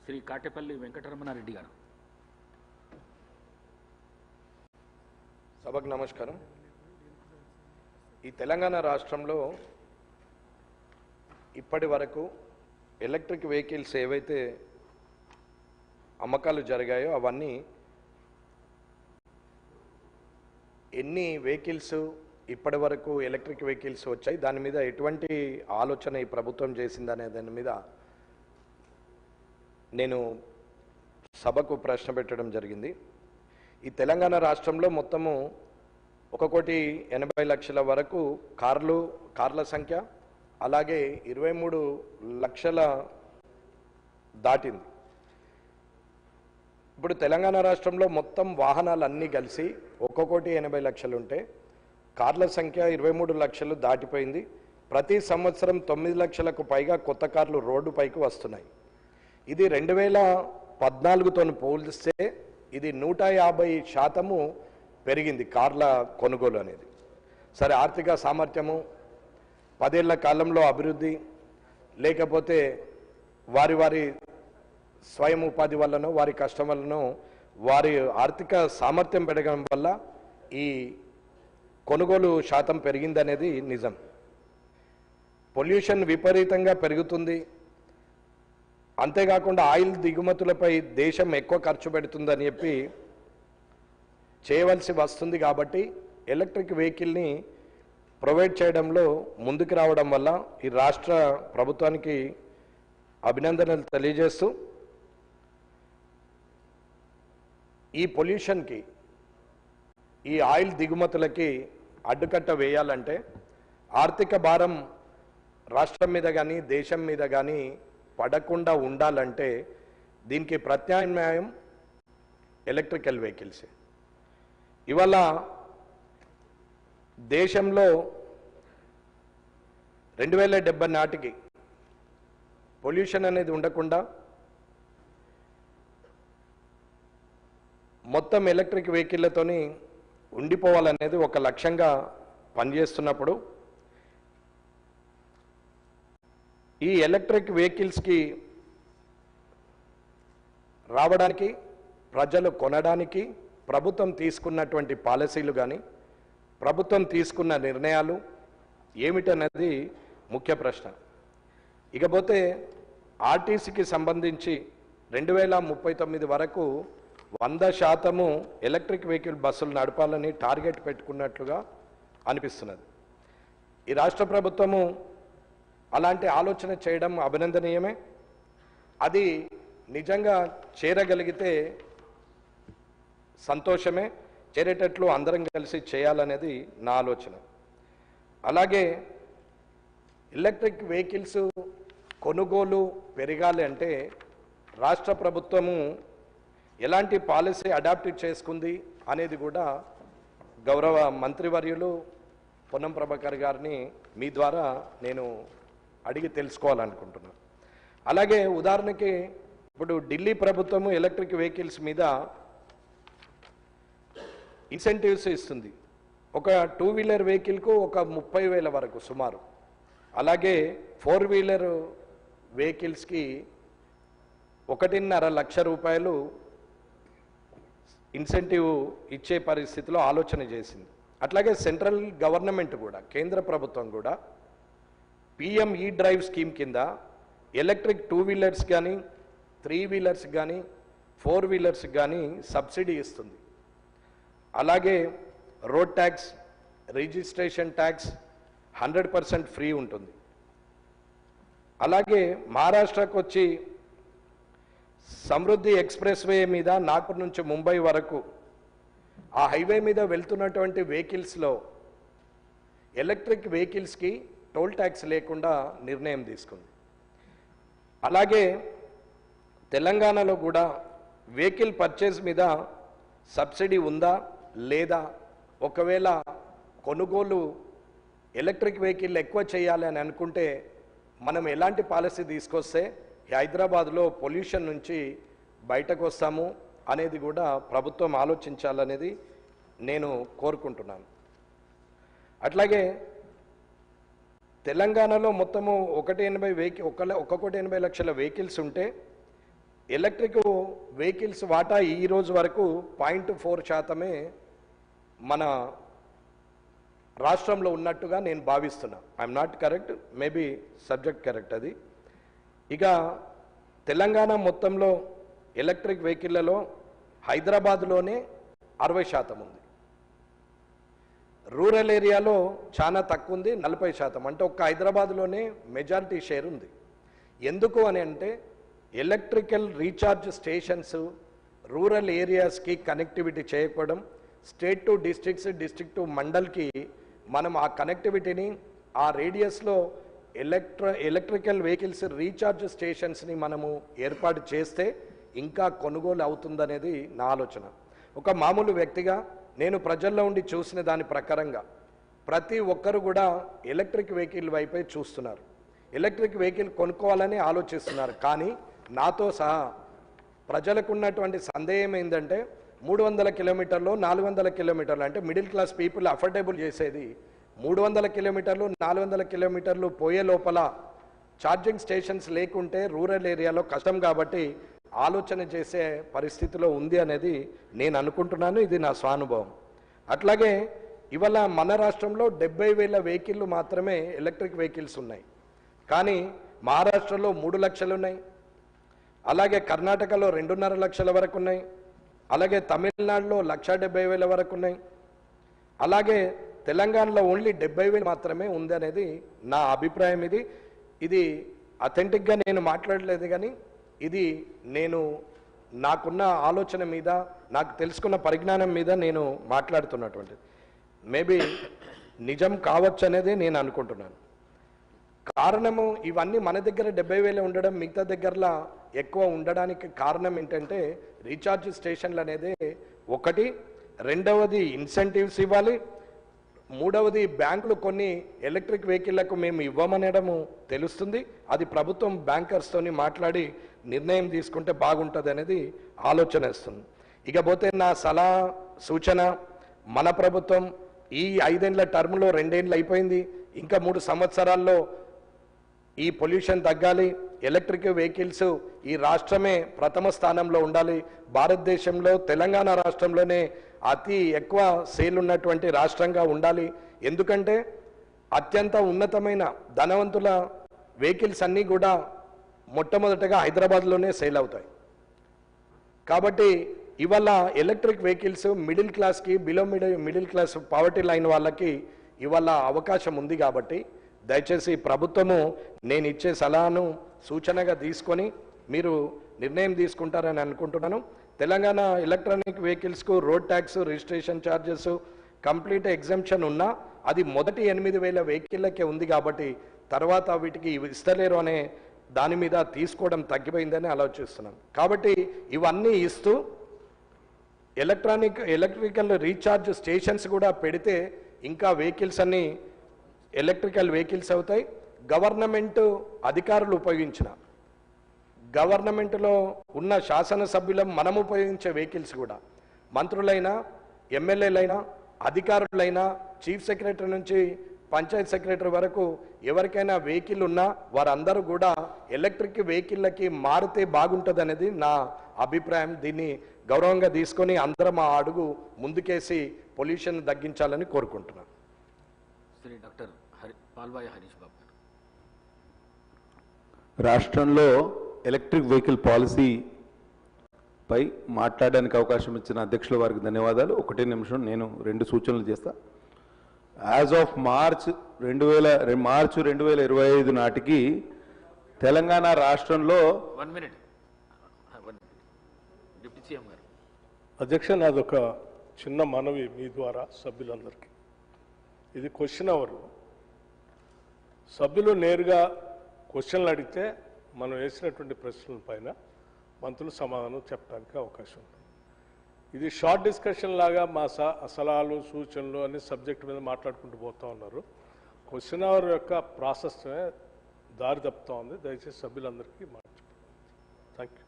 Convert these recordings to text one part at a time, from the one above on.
శ్రీ కాటేపల్లి వెంకటరమణారెడ్డి గారు. సభకు నమస్కారం. ఈ తెలంగాణ రాష్ట్రంలో ఇప్పటి వరకు ఎలక్ట్రిక్ వెహికల్స్ ఏవైతే అమ్మకాలు జరిగాయో అవన్నీ ఎన్ని వెహికల్స్ ఇప్పటి వరకు ఎలక్ట్రిక్ వెహికల్స్ వచ్చాయి, దాని మీద ఎటువంటి ఆలోచన ఈ ప్రభుత్వం చేసిందనే దాని మీద నేను సభకు ప్రశ్న పెట్టడం జరిగింది. ఈ తెలంగాణ రాష్ట్రంలో మొత్తము 1,80,00,000 వరకు కార్ల సంఖ్య, అలాగే 23 లక్షల దాటింది. ఇప్పుడు తెలంగాణ రాష్ట్రంలో మొత్తం వాహనాలు అన్నీ కలిసి 1,80,00,000 ఉంటే కార్ల సంఖ్య 23 లక్షలు దాటిపోయింది. ప్రతి సంవత్సరం 9 లక్షలకు పైగా కొత్త కార్లు రోడ్డుపైకి వస్తున్నాయి. ఇది 2014తో పోలిస్తే ఇది 150% పెరిగింది కార్ల కొనుగోలు అనేది. సరే, ఆర్థిక సామర్థ్యము, 10 ఏళ్ల కాలంలో అభివృద్ధి, లేకపోతే వారి స్వయం ఉపాధి వల్లనో వారి కష్టం వల్లనో వారి ఆర్థిక సామర్థ్యం పెరగడం వల్ల ఈ కొనుగోలు శాతం పెరిగిందనేది నిజం. పొల్యూషన్ విపరీతంగా పెరుగుతుంది. అంతేకాకుండా ఆయిల్ దిగుమతులపై దేశం ఎక్కువ ఖర్చు పెడుతుందని చెప్పి చేయవలసి వస్తుంది. కాబట్టి ఎలక్ట్రిక్ వెహికల్ని ప్రొవైడ్ చేయడంలో ముందుకు రావడం వల్ల ఈ రాష్ట్ర ప్రభుత్వానికి అభినందనలు తెలియజేస్తూ, ఈ పొల్యూషన్కి, ఈ ఆయిల్ దిగుమతులకి అడ్డుకట్ట వేయాలంటే ఆర్థిక భారం రాష్ట్రం మీద కానీ దేశం మీద కానీ పడకుండా ఉండాలంటే దీనికి ప్రత్యామ్నాయం ఎలక్ట్రికల్ వెహికల్సే. ఇవాళ దేశంలో 2070 నాటికి పొల్యూషన్ అనేది ఉండకుండా మొత్తం ఎలక్ట్రిక్ వెహికల్లతోని ఉండిపోవాలనేది ఒక లక్ష్యంగా పనిచేస్తున్నప్పుడు ఈ ఎలక్ట్రిక్ వెహికల్స్కి రావడానికి, ప్రజలు కొనడానికి ప్రభుత్వం తీసుకున్నటువంటి పాలసీలు కానీ ప్రభుత్వం తీసుకున్న నిర్ణయాలు ఏమిటన్నది ముఖ్య ప్రశ్న. ఇకపోతే ఆర్టీసీకి సంబంధించి 2039 వరకు 100% ఎలక్ట్రిక్ వెహికల్ బస్సులు నడపాలని టార్గెట్ పెట్టుకున్నట్లుగా అనిపిస్తున్నది. ఈ రాష్ట్ర ప్రభుత్వము అలాంటి ఆలోచన చేయడం అభినందనీయమే. అది నిజంగా చేరగలిగితే సంతోషమే. చేరేటట్లు అందరం కలిసి చేయాలనేది నా ఆలోచన. అలాగే ఎలక్ట్రిక్ వెహికల్స్ కొనుగోలు పెరగాలి అంటే రాష్ట్ర ప్రభుత్వము ఎలాంటి పాలసీ అడాప్ట్ చేసుకుంది అనేది కూడా గౌరవ మంత్రివర్యులు పొన్నం ప్రభాకర్ గారిని మీ ద్వారా నేను అడిగి తెలుసుకోవాలనుకుంటున్నాను. అలాగే ఉదాహరణకి ఇప్పుడు ఢిల్లీ ప్రభుత్వము ఎలక్ట్రిక్ వెహికల్స్ మీద ఇన్సెంటివ్స్ ఇస్తుంది. ఒక 2 వీలర్ వెహికల్కు ఒక 30,000 వరకు సుమారు. అలాగే 4 వీలర్ వెహికల్స్కి 1.5 లక్ష రూపాయలు ఇన్సెంటివ్ ఇచ్చే పరిస్థితిలో ఆలోచన చేసింది. అట్లాగే సెంట్రల్ గవర్నమెంట్ కూడా, కేంద్ర ప్రభుత్వం కూడా PM ఈ డ్రైవ్ స్కీమ్ కింద ఎలక్ట్రిక్ 2 వీలర్స్ కానీ 3 వీలర్స్ కానీ 4 వీలర్స్ కానీ సబ్సిడీ ఇస్తుంది. అలాగే road tax, registration tax 100% free ఉంటుంది. అలాగే మహారాష్ట్రకు వచ్చి సమృద్ధి ఎక్స్ప్రెస్ వే మీద నాగ్పూర్ నుంచి ముంబై వరకు ఆ హైవే మీద వెళ్తున్నటువంటి వెహికల్స్లో ఎలక్ట్రిక్ వెహికల్స్కి టోల్ ట్యాక్స్ లేకుండా నిర్ణయం తీసుకుంది. అలాగే తెలంగాణలో కూడా వెహికల్ పర్చేజ్ మీద సబ్సిడీ ఉందా లేదా, ఒకవేళ కొనుగోలు ఎలక్ట్రిక్ వెహికల్ ఎక్కువ చేయాలి అని అనుకుంటే మనం ఎలాంటి పాలసీ తీసుకొస్తే హైదరాబాద్లో పొల్యూషన్ నుంచి బయటకు వస్తాము అనేది కూడా ప్రభుత్వం ఆలోచించాలనేది నేను కోరుకుంటున్నాను. అట్లాగే తెలంగాణలో మొత్తము 1,80,00,000 వెహికల్స్ ఉంటే ఎలక్ట్రిక్ వెహికల్స్ వాటా ఈ రోజు వరకు 0.4% మన రాష్ట్రంలో ఉన్నట్టుగా నేను భావిస్తున్నా. I'm not correct, maybe subject correct అది. ఇక తెలంగాణ మొత్తంలో ఎలక్ట్రిక్ వెహికల్లలో హైదరాబాద్లోనే 60% ఉంది. రూరల్ ఏరియాలో చాలా తక్కువ ఉంది, 40%. అంటే ఒక్క హైదరాబాద్లోనే మెజారిటీ షేర్ ఉంది. ఎందుకు అని అంటే ఎలక్ట్రికల్ రీఛార్జ్ స్టేషన్స్ రూరల్ ఏరియాస్కి కనెక్టివిటీ చేయకపోవడం, state to districts, district to మండల్కి మనం ఆ కనెక్టివిటీని ఆ రేడియస్లో ఎలక్ట్రికల్ వెహికల్స్ రీఛార్జ్ స్టేషన్స్ని మనము ఏర్పాటు చేస్తే ఇంకా కొనుగోలు అవుతుందనేది నా ఆలోచన. ఒక మామూలు వ్యక్తిగా నేను ప్రజల్లో ఉండి చూసిన దాని ప్రకారంగా ప్రతి ఒక్కరు కూడా ఎలక్ట్రిక్ వెహికల్ వైపే చూస్తున్నారు, ఎలక్ట్రిక్ వెహికల్ కొనుక్కోవాలని ఆలోచిస్తున్నారు. కానీ నాతో సహా ప్రజలకు ఉన్నటువంటి సందేహం ఏంటంటే 300 కిలోమీటర్లు 400 కిలోమీటర్లు అంటే మిడిల్ క్లాస్ పీపుల్ అఫోర్డబుల్ చేసేది 300 కిలోమీటర్లు 400 కిలోమీటర్లు పోయే లోపల ఛార్జింగ్ స్టేషన్స్ లేకుంటే రూరల్ ఏరియాలో కష్టం కాబట్టి ఆలోచన చేసే పరిస్థితిలో ఉంది అనేది నేను అనుకుంటున్నాను. ఇది నా స్వానుభవం. అట్లాగే ఇవాళ మన రాష్ట్రంలో 70,000 వెహికల్లు మాత్రమే ఎలక్ట్రిక్ వెహికల్స్ ఉన్నాయి. కానీ మహారాష్ట్రలో 3 లక్షలు ఉన్నాయి, అలాగే కర్ణాటకలో 2.5 లక్షల వరకు ఉన్నాయి, అలాగే తమిళనాడులో 1,70,000 వరకు ఉన్నాయి, అలాగే తెలంగాణలో ఓన్లీ 70,000 మాత్రమే ఉంది అనేది నా అభిప్రాయం. ఇది అథెంటిక్గా నేను మాట్లాడలేదు, కానీ ఇది నేను నాకున్న ఆలోచన మీద నాకు తెలుసుకున్న పరిజ్ఞానం మీద నేను మాట్లాడుతున్నటువంటిది. మేబీ నిజం కావచ్చు అనేది నేను అనుకుంటున్నాను. కారణము ఇవన్నీ మన దగ్గర 70,000 ఉండడం మిగతా దగ్గరలా ఎక్కువ ఉండడానికి కారణం ఏంటంటే రీఛార్జ్ స్టేషన్లు అనేది ఒకటి, రెండవది ఇన్సెంటివ్స్ ఇవ్వాలి, మూడవది బ్యాంకులు కొన్ని ఎలక్ట్రిక్ వెహికల్లకు మేము ఇవ్వమనడము తెలుస్తుంది. అది ప్రభుత్వం బ్యాంకర్స్తోని మాట్లాడి నిర్ణయం తీసుకుంటే బాగుంటుంది అనేది ఆలోచన ఇస్తుంది. ఇకపోతే నా సలహా సూచన, మన ప్రభుత్వం ఈ 5 ఏళ్ల టర్మ్లో 2 ఏళ్ళు అయిపోయింది, ఇంకా 3 సంవత్సరాల్లో ఈ పొల్యూషన్ తగ్గాలి, ఎలక్ట్రిక్ వెహికల్స్ ఈ రాష్ట్రమే ప్రథమ స్థానంలో ఉండాలి. భారతదేశంలో తెలంగాణ రాష్ట్రంలోనే అతి ఎక్కువ సేల్ ఉన్నటువంటి రాష్ట్రంగా ఉండాలి. ఎందుకంటే అత్యంత ఉన్నతమైన ధనవంతుల వెహికల్స్ అన్నీ కూడా మొట్టమొదటగా హైదరాబాద్లోనే సేల్ అవుతాయి. కాబట్టి ఇవాళ ఎలక్ట్రిక్ వెహికల్స్ మిడిల్ క్లాస్కి, below middle class poverty line వాళ్ళకి ఇవాళ అవకాశం ఉంది. కాబట్టి దయచేసి ప్రభుత్వము నేను ఇచ్చే సలహాను సూచనగా తీసుకొని మీరు నిర్ణయం తీసుకుంటారని అనుకుంటున్నాను. తెలంగాణ ఎలక్ట్రానిక్ వెహికల్స్కు road tax, registration charges complete exemption ఉన్నా అది మొదటి 8,000 వెహికల్లకే ఉంది. కాబట్టి తర్వాత వీటికి ఇస్తలేరు అనే దాని మీద తీసుకోవడం తగ్గిపోయిందని ఆలోచిస్తున్నాం. కాబట్టి ఇవన్నీ ఇస్తూ ఎలక్ట్రికల్ రీఛార్జ్ స్టేషన్స్ కూడా పెడితే ఇంకా వెహికల్స్ అన్నీ ఎలక్ట్రికల్ వెహికల్స్ అవుతాయి. గవర్నమెంట్ అధికారులు ఉపయోగించిన, గవర్నమెంట్లో ఉన్న శాసనసభ్యులం మనం ఉపయోగించే వెహికల్స్ కూడా మంత్రులైనా, ఎమ్మెల్యేలైనా, అధికారులైనా, చీఫ్ సెక్రటరీ నుంచి పంచాయత్ సెక్రటరీ వరకు ఎవరికైనా వెహికల్ ఉన్నా వారందరూ కూడా ఎలక్ట్రిక్ వెహికల్లకి మారితే బాగుంటుంది అనేది నా అభిప్రాయం. దీన్ని గౌరవంగా తీసుకొని అందరం ఆ అడుగు ముందుకేసి పొల్యూషన్ తగ్గించాలని కోరుకుంటున్నాను. శ్రీ డాక్టర్ పాల్వాయి హరీష్ బాబు గారు. రాష్ట్రంలో ఎలక్ట్రిక్ వెహికల్ పాలసీ పై మాట్లాడడానికి అవకాశం ఇచ్చిన అధ్యక్షుల వారికి ధన్యవాదాలు. 1 నిమిషం నేను 2 సూచనలు చేస్తా. యాజ్ ఆఫ్ మార్చ్ 2025 నాటికి తెలంగాణ రాష్ట్రంలో 1 మినిట్ డిప్యూటీ సీఎం గారు. అధ్యక్ష, నాదొక చిన్న మనవి మీ ద్వారా సభ్యులందరికీ. ఇది క్వశ్చన్ అవర్. సభ్యులు నేరుగా క్వశ్చన్లు అడిగితే మనం వేసినటువంటి ప్రశ్నల పైన మంత్రులు సమాధానం చెప్పడానికి అవకాశం ఉంటుంది. ఇది షార్ట్ డిస్కషన్ లాగా మా సలహాలు, సూచనలు అనే సబ్జెక్ట్ మీద మాట్లాడుకుంటూ పోతూ ఉన్నారు. క్వశ్చన్ అవర్ యొక్క ప్రాసెస్ దారి తప్పుతూ ఉంది. దయచేసి సభ్యులందరికీ thank you.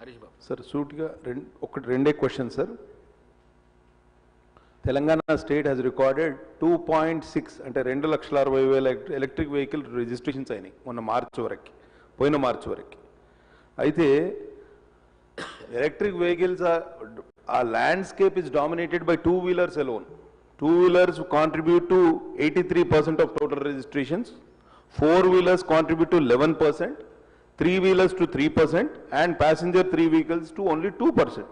Harish Babu sir సూటిగా రెండే question sir. Telangana state has recorded 2.6 అంటే 2,60,000 ఎలక్ట్రిక్ వెహికల్ రిజిస్ట్రేషన్స్ అయినాయి పోయిన మార్చి వరకు. అయితే ఎలక్ట్రిక్ వెహికల్స్ ఆ landscape is dominated by two wheelers alone. Two wheelers contribute to 83% of total registrations, four wheelers contribute to 11%, three wheelers to 3%, and passenger three vehicles to only 2%.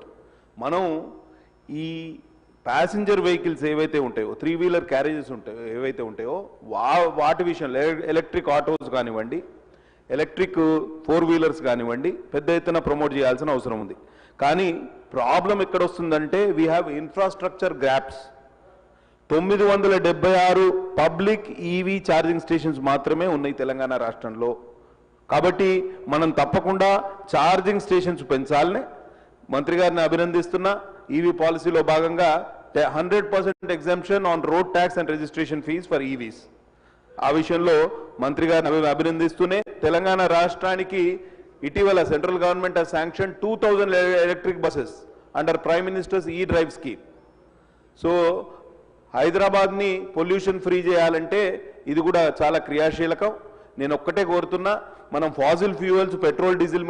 మనం ఈ passenger vehicles ఏవైతే ఉంటాయో, three wheeler carriages ఉంటాయో ఏవైతే ఉంటాయో వాటి విషయంలో electric autos కానివ్వండి, ఎలక్ట్రిక్ ఫోర్ వీలర్స్ కానివ్వండి పెద్ద ఎత్తున ప్రమోట్ చేయాల్సిన అవసరం ఉంది. కానీ ప్రాబ్లం ఎక్కడ వస్తుందంటే we have infrastructure gaps. 976 public EV charging stations మాత్రమే ఉన్నాయి తెలంగాణ రాష్ట్రంలో. కాబట్టి మనం తప్పకుండా ఛార్జింగ్ స్టేషన్స్ పెంచాలని మంత్రి గారిని అభినందిస్తున్నా. ఈవీ పాలసీలో భాగంగా 100% exemption on road tax and registration fee for EVs. ఆ విషయంలో మంత్రి గారిని అభినందిస్తూనే తెలంగాణ రాష్ట్రానికి ఇటీవల central government has sanctioned 2000 electric buses under Prime Minister's e-drive scheme. So హైదరాబాద్ని పొల్యూషన్ ఫ్రీ చేయాలంటే ఇది కూడా చాలా క్రియాశీలకం. నేను ఒక్కటే కోరుతున్నా, మనం ఫాసిల్ ఫ్యూయల్స్ పెట్రోల్ డీజిల్